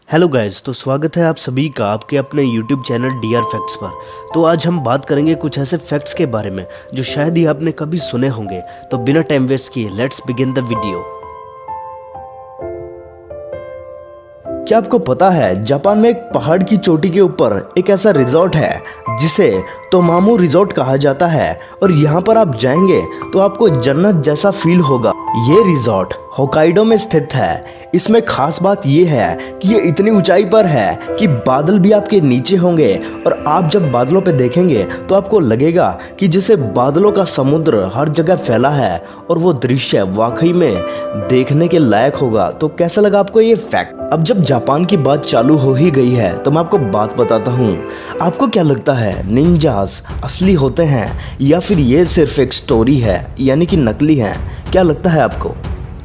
Hello guys, तो स्वागत है आप सभी का आपके अपने YouTube चैनल DR फैक्ट्स पर। तो आज हम बात करेंगे कुछ ऐसे फैक्ट्स के बारे में जो शायद ही आपने कभी सुने होंगे। तो बिना टाइम वेस्ट किए लेट्स बिगिन द वीडियो। क्या आपको पता है जापान में एक पहाड़ की चोटी के ऊपर एक ऐसा रिजॉर्ट है जिसे तोमामो रिजॉर्ट कहा जाता है, और यहाँ पर आप जाएंगे तो आपको जन्नत जैसा फील होगा। ये रिजॉर्ट होकाइडो में स्थित है। इसमें खास बात ये है कि ये इतनी ऊंचाई पर है कि बादल भी आपके नीचे होंगे, और आप जब बादलों पे देखेंगे तो आपको लगेगा कि जैसे बादलों का समुद्र हर जगह फैला है, और वो दृश्य वाकई में देखने के लायक होगा। तो कैसा लगा आपको ये फैक्ट? अब जब जापान की बात चालू हो ही गई है तो मैं आपको बात बताता हूँ। आपको क्या लगता है, निंजास असली होते हैं या फिर ये सिर्फ एक स्टोरी है, यानी कि नकली है? क्या लगता है आपको?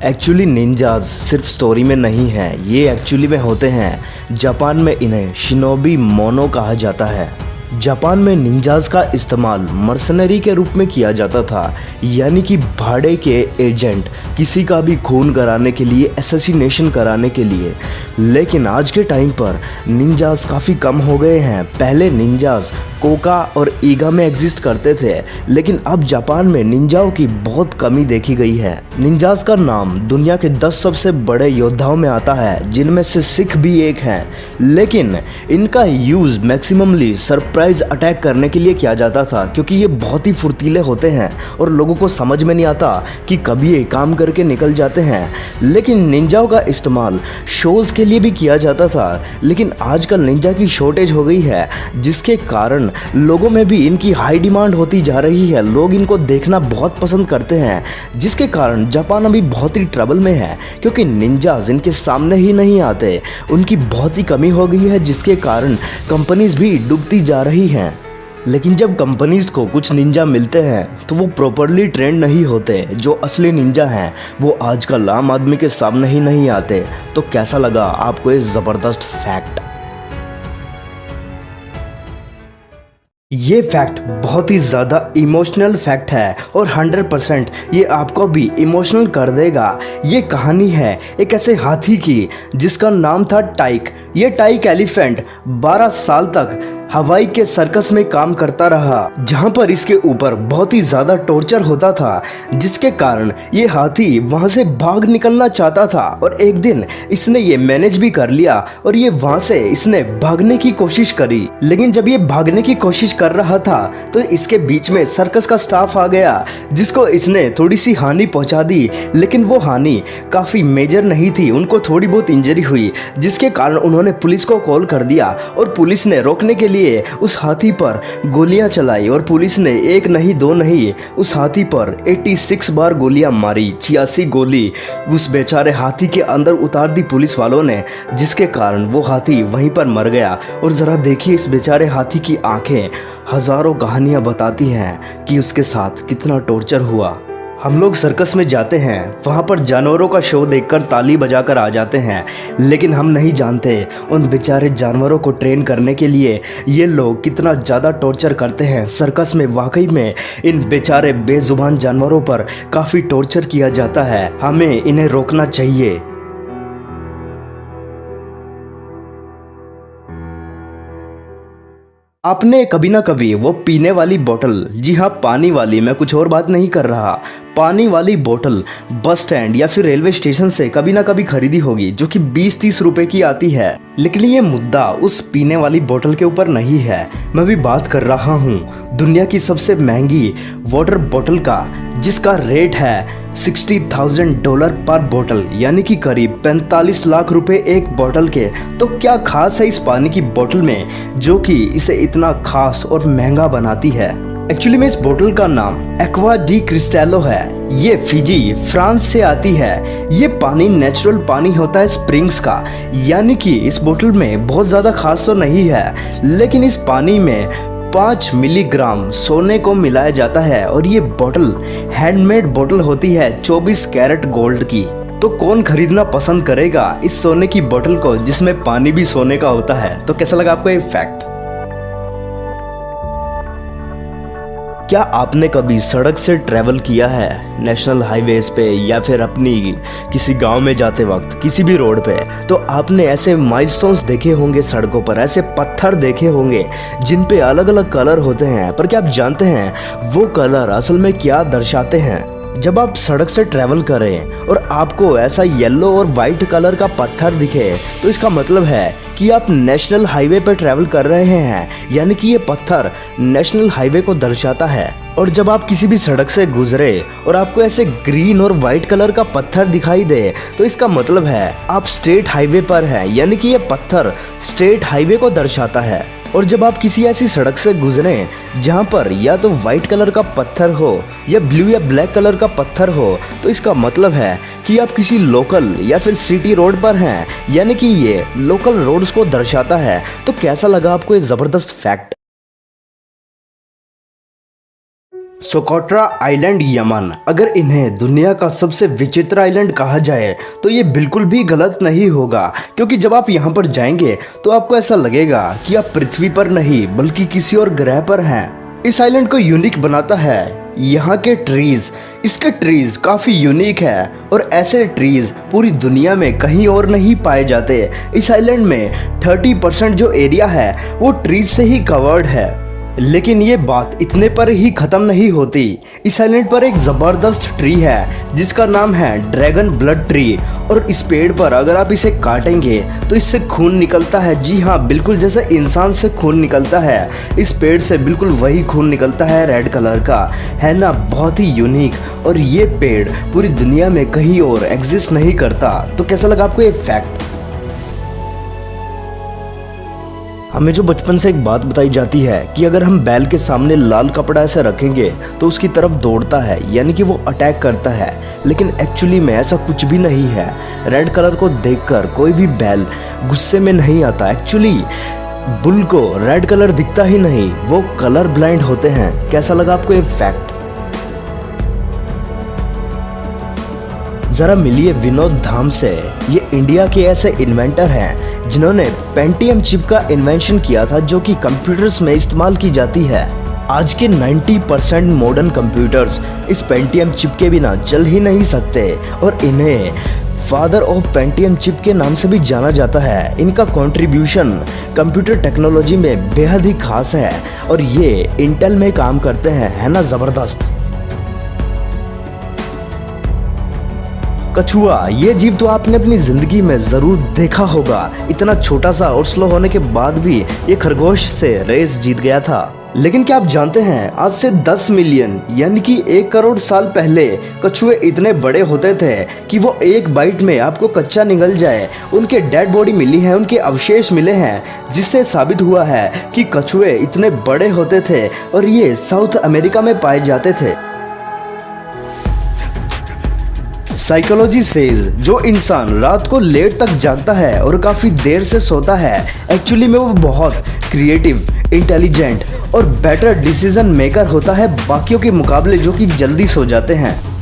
एक्चुअली निंजाज सिर्फ स्टोरी में नहीं है, ये एक्चुअली में होते हैं। जापान में इन्हें शिनोबी मोनो कहा जाता है। जापान में निंजाज का इस्तेमाल मर्सनरी के रूप में किया जाता था, यानी कि भाड़े के एजेंट, किसी का भी खून कराने के लिए, असैसिनेशन कराने के लिए। लेकिन आज के टाइम पर निंजाज काफ़ी कम हो गए हैं। पहले निंजाज कोका और ईगा में एग्जिस्ट करते थे, लेकिन अब जापान में निंजाओं की बहुत कमी देखी गई है। निंजाज का नाम दुनिया के 10 सबसे बड़े योद्धाओं में आता है, जिनमें से सिख भी एक हैं। लेकिन इनका यूज़ मैक्सिममली सरप्राइज अटैक करने के लिए किया जाता था, क्योंकि ये बहुत ही फुर्तीले होते हैं और लोगों को समझ में नहीं आता कि कभी ये काम करके निकल जाते हैं। लेकिन निंजाओं का इस्तेमाल शोज़ के लिए भी किया जाता था, लेकिन आजकल निंजा की शॉर्टेज हो गई है, जिसके कारण लोगों में भी इनकी हाई डिमांड होती जा रही है। लोग इनको देखना बहुत पसंद करते हैं, जिसके कारण जापान अभी बहुत ही ट्रबल में है, क्योंकि निंजाज इनके सामने ही नहीं आते। उनकी बहुत ही कमी हो गई है, जिसके कारण कंपनीज भी डूबती जा रही हैं। लेकिन जब कंपनीज को कुछ निंजा मिलते हैं तो वो प्रॉपरली ट्रेंड नहीं होते। जो असली निंजा हैं वो आजकल आम आदमी के सामने ही नहीं आते। तो कैसा लगा आपको ये ज़बरदस्त फैक्ट? ये फैक्ट बहुत ही ज़्यादा इमोशनल फैक्ट है, और 100% ये आपको भी इमोशनल कर देगा। ये कहानी है एक ऐसे हाथी की जिसका नाम था टाइक। ये टाइक एलिफेंट 12 साल तक हवाई के सर्कस में काम करता रहा, जहां पर इसके ऊपर बहुत ही ज़्यादा टॉर्चर होता था, जिसके कारण ये हाथी वहां से भाग निकलना चाहता था। और एक दिन इसने ये मैनेज भी कर लिया, और ये वहां से इसने भागने की कोशिश करी। लेकिन जब ये भागने की कोशिश कर रहा था तो इसके बीच में सर्कस का स्टाफ आ गया, जिसको इसने थोड़ी सी हानि पहुंचा दी। लेकिन वो हानि काफ़ी मेजर नहीं थी, उनको थोड़ी बहुत इंजरी हुई, जिसके कारण उन्होंने पुलिस को कॉल कर दिया, और पुलिस ने रोकने के लिए उस हाथी पर गोलियां चलाई। और पुलिस ने एक नहीं दो नहीं, उस हाथी पर 86 बार गोलियां मारी। 86 गोली उस बेचारे हाथी के अंदर उतार दी पुलिस वालों ने, जिसके कारण वो हाथी वहीं पर मर गया। और ज़रा देखिए इस बेचारे हाथी की आंखें हज़ारों कहानियां बताती हैं कि उसके साथ कितना टॉर्चर हुआ। हम लोग सर्कस में जाते हैं, वहाँ पर जानवरों का शो देखकर ताली बजाकर आ जाते हैं, लेकिन हम नहीं जानते उन बेचारे जानवरों को ट्रेन करने के लिए ये लोग कितना ज़्यादा टॉर्चर करते हैं। सर्कस में वाकई में इन बेचारे बेजुबान जानवरों पर काफ़ी टॉर्चर किया जाता है। हमें इन्हें रोकना चाहिए। आपने कभी ना कभी वो पीने वाली बोतल, जी हाँ पानी वाली, मैं कुछ और बात नहीं कर रहा, पानी वाली बोतल बस स्टैंड या फिर रेलवे स्टेशन से कभी ना कभी खरीदी होगी, जो कि 20-30 रुपए की आती है। लेकिन ये मुद्दा उस पीने वाली बोतल के ऊपर नहीं है। मैं भी बात कर रहा हूँ दुनिया की सबसे महंगी वाटर बोतल का, जिसका रेट है $60,000 पर बोतल, यानी कि करीब 45 लाख रुपए एक बोतल के। तो क्या खास है इस पानी की बोतल में जो कि इसे इतना खास और महंगा बनाती है? एक्चुअली में इस बोतल का नाम एक्वा डी क्रिस्टेलो है। ये फिजी फ्रांस से आती है। ये पानी नेचुरल पानी होता है स्प्रिंग्स का, यानी कि इस बोतल में बहुत ज़्यादा खास तो नहीं है, लेकिन इस पानी में 5 मिलीग्राम सोने को मिलाया जाता है। और ये बोतल हैंडमेड बोतल होती है 24 कैरेट गोल्ड की। तो कौन खरीदना पसंद करेगा इस सोने की बोतल को जिसमें पानी भी सोने का होता है? तो कैसा लगा आपको ये फैक्ट? क्या आपने कभी सड़क से ट्रैवल किया है नेशनल हाईवेज पे या फिर अपनी किसी गांव में जाते वक्त किसी भी रोड पे? तो आपने ऐसे माइलस्टोन्स देखे होंगे सड़कों पर, ऐसे पत्थर देखे होंगे जिन पे अलग अलग कलर होते हैं। पर क्या आप जानते हैं वो कलर असल में क्या दर्शाते हैं? जब आप सड़क से ट्रैवल करें और आपको ऐसा येलो और वाइट कलर का पत्थर दिखे तो इसका मतलब है कि आप नेशनल हाईवे पर ट्रैवल कर रहे हैं, यानी कि ये पत्थर नेशनल हाईवे को दर्शाता है। और जब आप किसी भी सड़क से गुजरे और आपको ऐसे ग्रीन और वाइट कलर का पत्थर दिखाई दे तो इसका मतलब है आप स्टेट हाईवे पर हैं, यानी कि ये पत्थर स्टेट हाईवे को दर्शाता है। और जब आप किसी ऐसी सड़क से गुजरें जहाँ पर या तो वाइट कलर का पत्थर हो या ब्लू या ब्लैक कलर का पत्थर हो तो इसका मतलब है कि आप किसी लोकल या फिर सिटी रोड पर हैं, यानी कि ये लोकल रोड्स को दर्शाता है। तो कैसा लगा आपको ये ज़बरदस्त फैक्ट? सोकोट्रा आइलैंड यमन, अगर इन्हें दुनिया का सबसे विचित्र आइलैंड कहा जाए तो ये बिल्कुल भी गलत नहीं होगा, क्योंकि जब आप यहाँ पर जाएंगे तो आपको ऐसा लगेगा कि आप पृथ्वी पर नहीं बल्कि किसी और ग्रह पर हैं। इस आइलैंड को यूनिक बनाता है यहाँ के ट्रीज। इसके ट्रीज काफ़ी यूनिक है और ऐसे ट्रीज पूरी दुनिया में कहीं और नहीं पाए जाते। इस आइलैंड में 30% जो एरिया है वो ट्रीज से ही कवर्ड है। लेकिन ये बात इतने पर ही ख़त्म नहीं होती। इस आइलैंड पर एक ज़बरदस्त ट्री है जिसका नाम है ड्रैगन ब्लड ट्री, और इस पेड़ पर अगर आप इसे काटेंगे तो इससे खून निकलता है। जी हाँ, बिल्कुल जैसे इंसान से खून निकलता है, इस पेड़ से बिल्कुल वही खून निकलता है, रेड कलर का है ना, बहुत ही यूनिक। और ये पेड़ पूरी दुनिया में कहीं और एग्जिस्ट नहीं करता। तो कैसा लगा आपको ये फैक्ट? हमें जो बचपन से एक बात बताई जाती है कि अगर हम बैल के सामने लाल कपड़ा ऐसे रखेंगे तो उसकी तरफ दौड़ता है, यानी कि वो अटैक करता है। लेकिन एक्चुअली में ऐसा कुछ भी नहीं है। रेड कलर को देखकर कोई भी बैल गुस्से में नहीं आता। एक्चुअली बुल को रेड कलर दिखता ही नहीं, वो कलर ब्लाइंड होते हैं। कैसा लगा आपको ये फैक्ट? जरा मिलिए विनोद धाम से। ये इंडिया के ऐसे इन्वेंटर हैं जिन्होंने पेंटियम चिप का इन्वेंशन किया था, जो कि कंप्यूटर्स में इस्तेमाल की जाती है। आज के 90% मॉडर्न कंप्यूटर्स इस पेंटियम चिप के बिना चल ही नहीं सकते, और इन्हें फादर ऑफ पेंटियम चिप के नाम से भी जाना जाता है। इनका कंट्रीब्यूशन कंप्यूटर टेक्नोलॉजी में बेहद ही खास है और ये इंटेल में काम करते हैं, है ना ज़बरदस्त। कछुआ, ये जीव तो आपने अपनी जिंदगी में जरूर देखा होगा। इतना छोटा सा और स्लो होने के बाद भी ये खरगोश से रेस जीत गया था। लेकिन क्या आप जानते हैं आज से 10 मिलियन यानी कि 1 करोड़ साल पहले कछुए इतने बड़े होते थे कि वो एक बाइट में आपको कच्चा निगल जाए। उनके डेड बॉडी मिली है, उनके अवशेष मिले हैं, जिससे साबित हुआ है कि कछुए इतने बड़े होते थे और ये साउथ अमेरिका में पाए जाते थे। साइकोलॉजी सेज जो इंसान रात को लेट तक जागता है और काफ़ी देर से सोता है, एक्चुअली में वो बहुत क्रिएटिव, इंटेलिजेंट और बेटर डिसीजन मेकर होता है बाकियों के मुकाबले जो कि जल्दी सो जाते हैं।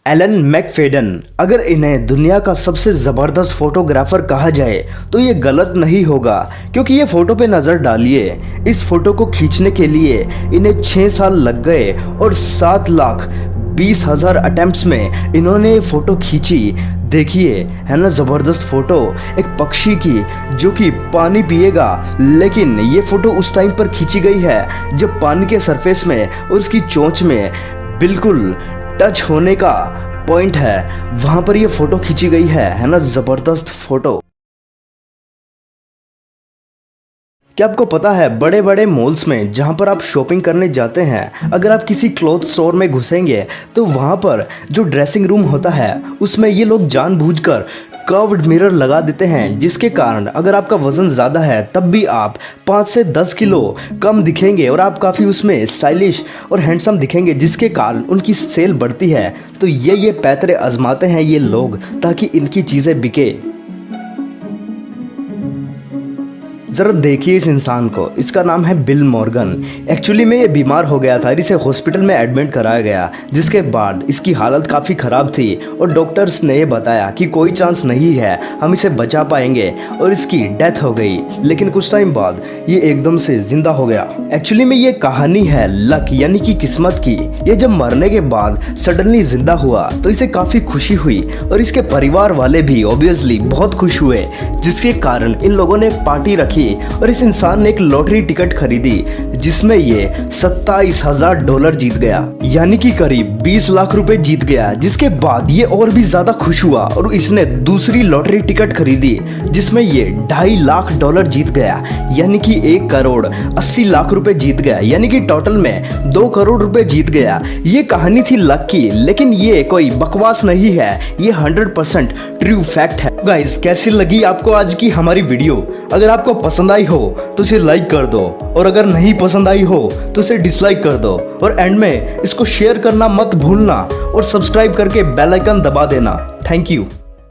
एलन मैकफेडन, अगर इन्हें दुनिया का सबसे ज़बरदस्त फोटोग्राफर कहा जाए तो ये गलत नहीं होगा, क्योंकि ये फ़ोटो पे नज़र डालिए। इस फोटो को खींचने के लिए इन्हें 6 साल लग गए और 7,20,000 अटेम्प्ट्स में इन्होंने ये फ़ोटो खींची। देखिए, है ना ज़बरदस्त फ़ोटो एक पक्षी की जो कि पानी पिएगा। लेकिन ये फ़ोटो उस टाइम पर खींची गई है जब पानी के सरफेस में और उसकी चोंच में बिल्कुल टच होने का पॉइंट है, वहां पर ये फोटो खींची गई है ना ज़बरदस्त फोटो। क्या आपको पता है बड़े बड़े मॉल्स में जहां पर आप शॉपिंग करने जाते हैं, अगर आप किसी क्लॉथ स्टोर में घुसेंगे तो वहां पर जो ड्रेसिंग रूम होता है उसमें ये लोग जानबूझकर कर्व्ड मिरर लगा देते हैं, जिसके कारण अगर आपका वजन ज़्यादा है तब भी आप 5 से 10 किलो कम दिखेंगे और आप काफ़ी उसमें स्टाइलिश और हैंडसम दिखेंगे, जिसके कारण उनकी सेल बढ़ती है। तो ये पैतरे आजमाते हैं ये लोग ताकि इनकी चीज़ें बिके। जरा देखिए इस इंसान को, इसका नाम है बिल मॉर्गन। एक्चुअली में ये बीमार हो गया था, इसे हॉस्पिटल में एडमिट कराया गया, जिसके बाद इसकी हालत काफ़ी ख़राब थी और डॉक्टर्स ने ये बताया कि कोई चांस नहीं है हम इसे बचा पाएंगे, और इसकी डेथ हो गई। लेकिन कुछ टाइम बाद ये एकदम से जिंदा हो गया। एक्चुअली में ये कहानी है लक यानी कि किस्मत की। ये जब मरने के बाद सडनली जिंदा हुआ तो इसे काफ़ी खुशी हुई और इसके परिवार वाले भी ऑब्वियसली बहुत खुश हुए, जिसके कारण इन लोगों ने पार्टी रखी और इस इंसान ने एक लॉटरी टिकट खरीदी जिसमें ये $27,000 जीत गया, यानी कि करीब 20 लाख रुपए जीत गया। जिसके बाद ये और भी ज्यादा खुश हुआ और इसने दूसरी लॉटरी टिकट खरीदी जिसमें ये $2.5 लाख जीत गया, यानी कि 1,80,00,000 रुपए जीत गया, यानी कि टोटल में 2 करोड़ रुपए जीत गया। ये कहानी थी लक की, लेकिन ये कोई बकवास नहीं है, ये 100% ट्रू फैक्ट है। गाइस, कैसी लगी आपको आज की हमारी वीडियो? अगर आपको पसंद आई हो तो इसे लाइक कर दो, और अगर नहीं पसंद आई हो तो इसे डिसलाइक कर दो, और एंड में इसको शेयर करना मत भूलना और सब्सक्राइब करके बेल आइकन दबा देना। Thank you.